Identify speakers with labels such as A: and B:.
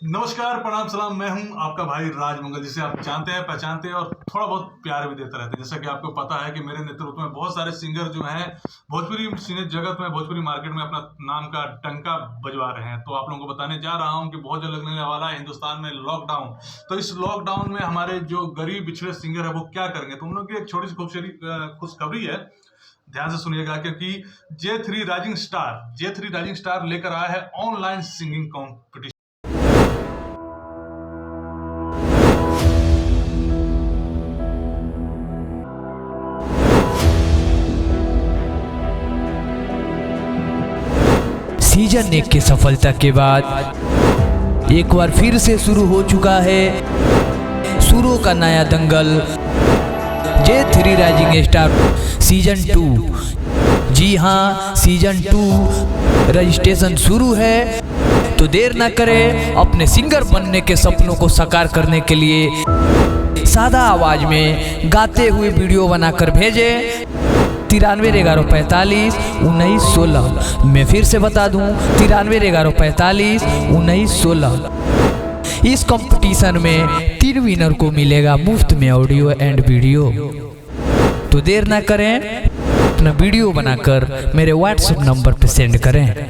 A: नमस्कार, प्रणाम, सलाम। मैं हूं आपका भाई राजमंगल, जिसे आप जानते हैं, पहचानते हैं और थोड़ा बहुत प्यार भी देते रहते हैं। जैसा कि आपको पता है कि मेरे नेतृत्व में बहुत सारे सिंगर जो हैं भोजपुरी सिने जगत में, भोजपुरी मार्केट में अपना नाम का डंका बजवा रहे हैं। तो आप लोगों को बताने जा रहा हूं कि बहुत जल्द लगने वाला है हिंदुस्तान में लॉकडाउन। तो इस लॉकडाउन में हमारे जो गरीब पिछड़े सिंगर है वो क्या करेंगे, तो उन लोगों की एक छोटी सी खुशखबरी है। ध्यान से सुनिएगा, क्योंकि जे3 राइजिंग स्टार लेकर आया है ऑनलाइन सिंगिंग कॉम्पिटिशन।
B: सीजन 1 की सफलता के बाद एक बार फिर से शुरू हो चुका है सुरों का नया दंगल, जे3 राइजिंग स्टार सीजन 2। जी हाँ, सीजन 2 रजिस्ट्रेशन शुरू है, तो देर ना करें। अपने सिंगर बनने के सपनों को साकार करने के लिए सादा आवाज में गाते हुए वीडियो बनाकर भेजें 93 11 45 19 16। मैं फिर से बता दूं, 93 11 45 19 16। इस कंपटीशन में 3 विनर को मिलेगा मुफ्त में ऑडियो एंड वीडियो। तो देर ना करें, अपना वीडियो बनाकर मेरे व्हाट्सएप नंबर पर सेंड करें।